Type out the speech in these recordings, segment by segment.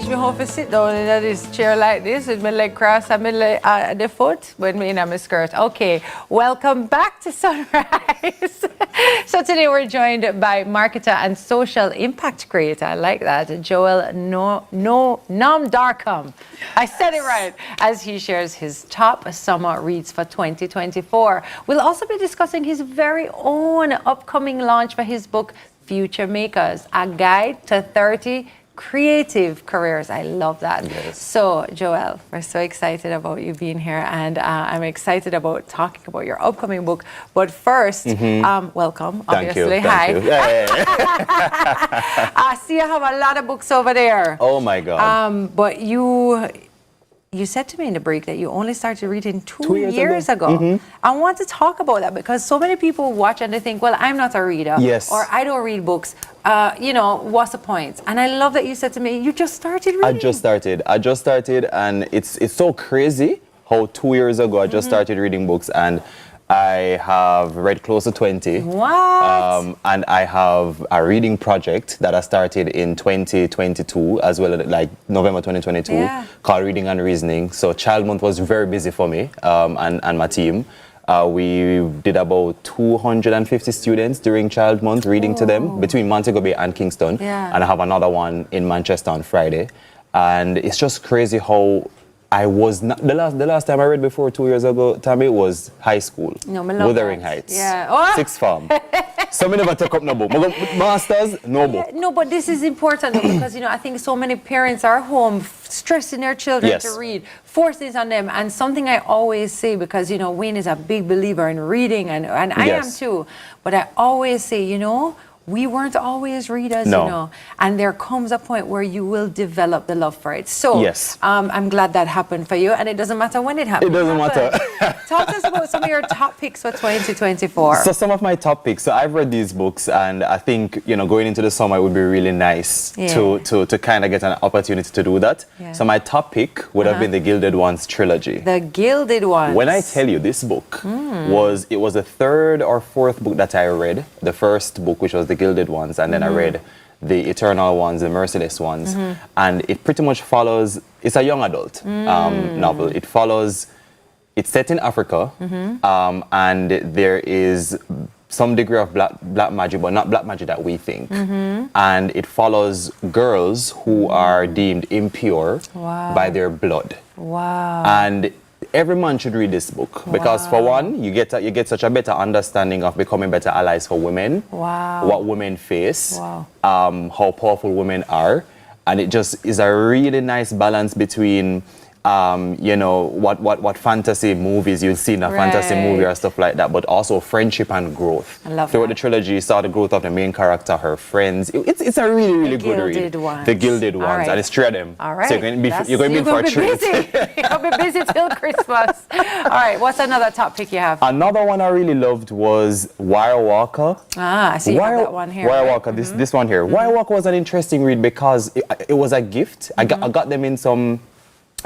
teach me how to sit down in this chair like this with my leg crossed and my leg at the foot when me in my skirt. Okay, welcome back to Sunrise. So today we're joined by marketer and social impact creator, I like that, Joel Namdarkam. I said it right, as he shares his top summer reads for 2024. We'll also be discussing his very own upcoming launch for his book, Future Makers, a guide to 30 creative careers. I love that. Yes. So, Joel, we're so excited about you being here, and I'm excited about talking about your upcoming book. But first, welcome, obviously. Thank you. Hi. I see you have a lot of books over there. Oh my God. But you said to me in the break that you only started reading two years ago. I want to talk about that because so many people watch and they think, well, I'm not a reader. Yes. Or I don't read books. You know, what's the point? And I love that you said to me, you just started reading. I just started, and it's so crazy how 2 years ago I just started reading books, and I have read close to 20. What? And I have a reading project that I started in 2022, as well as like November 2022, called Reading and Reasoning. So Child Month was very busy for me and my team. We did about 250 students during Child Month, reading to them between Montego Bay and Kingston. And I have another one in Manchester on Friday. And it's just crazy how I was not, the last time I read before 2 years ago, Tammy, was high school. No, I love Wuthering that. Heights. Yeah. Oh. Sixth form. So me never take up no book. Masters, no book. No, but this is important though, because, you know, I think so many parents are home stressing their children to read, forces on them. And something I always say, because, you know, Wayne is a big believer in reading, and I am too. But I always say, you know, we weren't always readers, you know, and there comes a point where you will develop the love for it. So I'm glad that happened for you, and it doesn't matter when it happened. It doesn't matter. Talk to us about some of your top picks for 2024. So some of my top picks. So I've read these books, and I think, you know, going into the summer, it would be really nice to kind of get an opportunity to do that. So my top pick would have been the Gilded Ones trilogy. The Gilded Ones. When I tell you this book was the third or fourth book that I read. The first book, which was the Gilded Ones, and then I read the Eternal Ones, the Merciless Ones, and it pretty much follows. It's a young adult novel. It's set in Africa, and there is some degree of black magic, but not black magic that we think. And it follows girls who are deemed impure by their blood. And every man should read this book because, for one, you get such a better understanding of becoming better allies for women, what women face, how powerful women are, and it just is a really nice balance between you know, what fantasy movies you'll see in a fantasy movie or stuff like that, but also friendship and growth. I love Throughout the trilogy, you saw the growth of the main character, her friends. It's a really good read. The Gilded Ones, and it's three of them. All right. So you're going to be in for a treat. You'll be busy till Christmas. All right, what's another top pick you have? Another one I really loved was Wire Walker. I see you have that one here. Wire Walker, this one here. Wire Walker was an interesting read because it was a gift. I got them in some.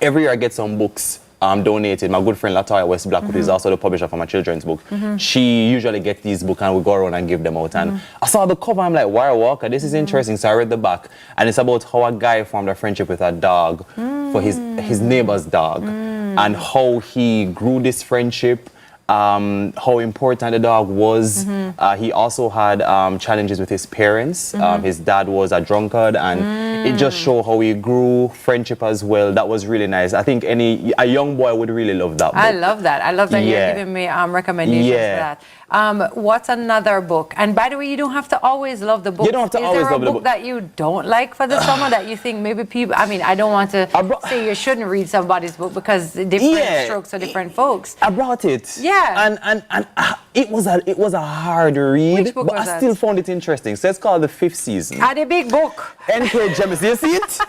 Every year I get some books donated. My good friend Latoya West Blackwood, who is also the publisher for my children's book. She usually gets these books and we go around and give them out. And I saw the cover, I'm like, Wire Walker, this is interesting. So I read the back, and it's about how a guy formed a friendship with a dog for his neighbor's dog, and how he grew this friendship. How important the dog was. He also had challenges with his parents. His dad was a drunkard, and it just showed how he grew friendship as well. That was really nice. I think a young boy would really love that book. I love that. I love that you're giving me recommendations for that. What's another book? And by the way, you don't have to always love the book. You don't have to always love the book. Is there a book that you don't like for the summer that you think maybe people, I mean, I don't want to say you shouldn't read somebody's book because different strokes for different folks. I brought it. Yeah. And it was a hard read. Which book but was I still found it interesting. So it's called The Fifth Season. The big book. N.K. Jemisin, you see it?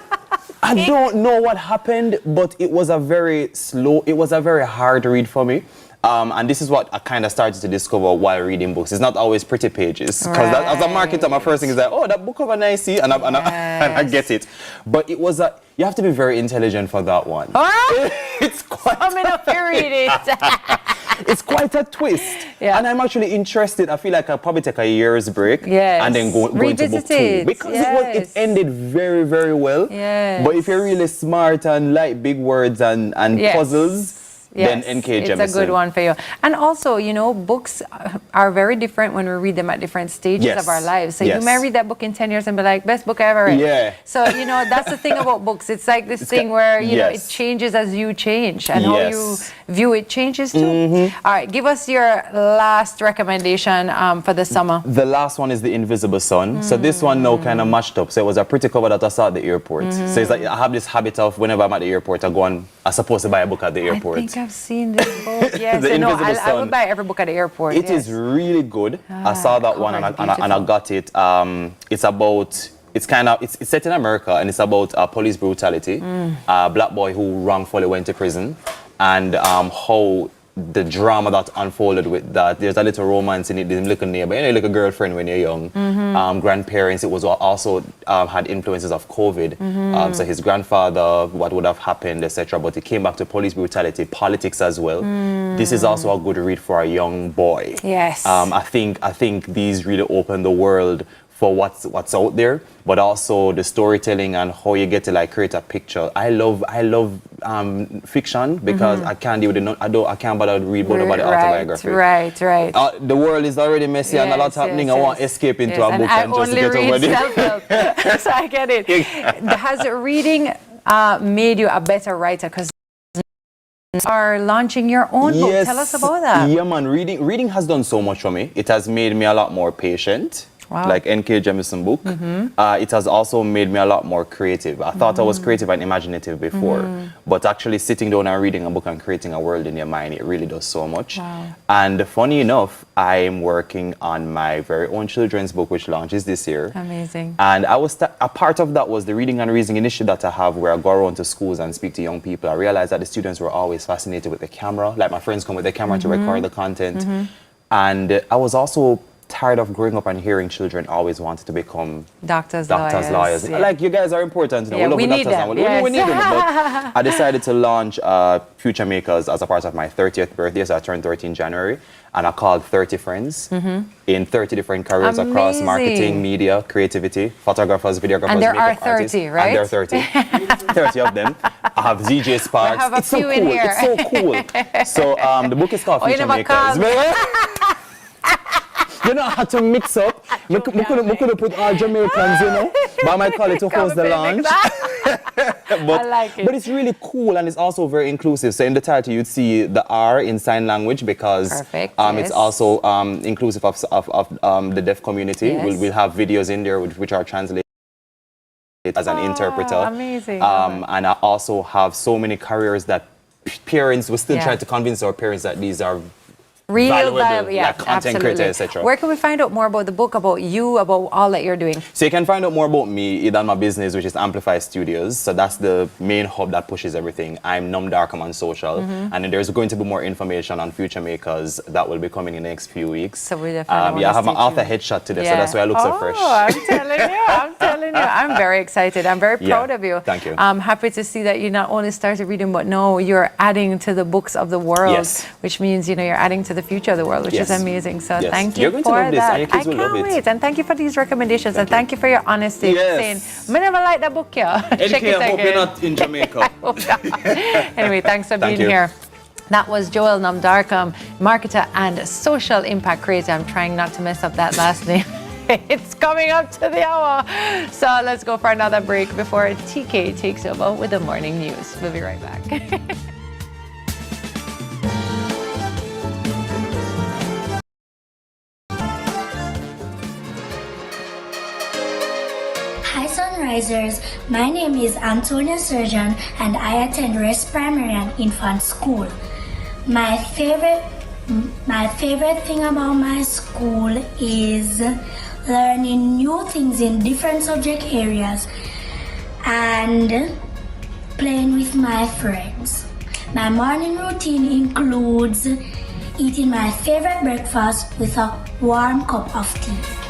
I don't know what happened, but it was a very hard read for me. And this is what I kind of started to discover while reading books. It's not always pretty pages. Because as a marketer, my first thing is like, oh, that book cover nice, and I get it. But it was you have to be very intelligent for that one. It's quite. I'm in a read it. It's quite a twist. Yeah. And I'm actually interested. I feel like I'll probably take a year's break and then go into book 2. Because it ended very, very well. Yes. But if you're really smart and like big words and puzzles, then N.K. Jemisin. It's a good one for you. And also, you know, books are very different when we read them at different stages of our lives. So you may read that book in 10 years and be like, best book I ever read. Yeah. So, you know, that's the thing about books. It's like this thing where, you know, it changes as you change. And how you view it changes too. All right, give us your last recommendation for the summer. The last one is The Invisible Sun. So this one now kind of matched up. So it was a pretty cover that I saw at the airport. So it's like I have this habit of whenever I'm at the airport, I'm supposed to buy a book at the airport. I think I've seen this book. Yes, I would buy every book at the airport. It is really good. I saw that one and I got it. It's set in America and it's about police brutality. A black boy who wrongfully went to prison and how the drama that unfolded with that. There's a little romance in it. There's a little neighbor, you know, like a girlfriend when you're young. Grandparents. It was also had influences of COVID. So his grandfather, what would have happened, etc. But it came back to police brutality, politics as well. This is also a good read for a young boy. Yes. I think these really open the world for what's out there, but also the storytelling and how you get to like create a picture. I love fiction because I can't deal with it. I can't bother to read about the autobiography. Right. The world is already messy and a lot happening. I want to escape into a book and just get over it. So I get it. Has reading made you a better writer? Because you are launching your own book. Tell us about that. Yeah, man. Reading has done so much for me. It has made me a lot more patient. Wow. Like N.K. Jemisin book. It has also made me a lot more creative. I thought I was creative and imaginative before, but actually sitting down and reading a book and creating a world in your mind, it really does so much. Wow. And funny enough, I'm working on my very own children's book, which launches this year. Amazing. And a part of that was the Reading and Reasoning initiative that I have, where I go around to schools and speak to young people. I realized that the students were always fascinated with the camera. Like my friends come with the camera to record the content. And I was also tired of growing up and hearing children always wanted to become doctors, lawyers. Yeah. Like, you guys are important. Yeah, we need them. We need them. But I decided to launch Future Makers as a part of my 30th birthday. So I turned 30 in January. And I called 30 friends in 30 different careers across marketing, media, creativity, photographers, videographers, and there makeup are 30, artists. right? And there are 30. 30 of them. I have ZJ Sparks. I have a it's few so cool. in here. It's so cool. So the book is called Future Makers. You know, I had to mix up. We could have put all Jamaicans, you know, but I might call it to host the launch. I like it. But it's really cool and it's also very inclusive. So in the title, you'd see the R in sign language because it's also inclusive of the deaf community. Yes. We'll have videos in there which are translated as an interpreter. Amazing. And I also have so many careers that parents will still try to convince our parents that these are real valuable, like content absolutely. creator, etc. Where can we find out more about the book, about you, about all that you're doing? So you can find out more about me either on my business, which is Amplify Studios. So that's the main hub that pushes everything. I'm Num Darkham on social. And then there's going to be more information on Future Makers that will be coming in the next few weeks. So we definitely I have my author headshot today, so that's why I look so fresh. I'm telling you. I'm very excited. I'm very proud of you. Thank you. I'm happy to see that you not only started reading, but no, you're adding to the books of the world, which means, you're adding to the future of the world, which is amazing. So thank you for that. I can't wait. And thank you for these recommendations. And thank you for your honesty. Saying, I never like the book, Check it I hope you're not in Jamaica. Anyway, thanks for being here. That was Joel Num Darkham, marketer and social impact creator. I'm trying not to mess up that last name. It's coming up to the hour. So let's go for another break before TK takes over with the morning news. We'll be right back. Hi Sunrisers, my name is Antonia Surgeon and I attend Rest Primary and Infant School. My favorite thing about my school is learning new things in different subject areas and playing with my friends. My morning routine includes eating my favorite breakfast with a warm cup of tea.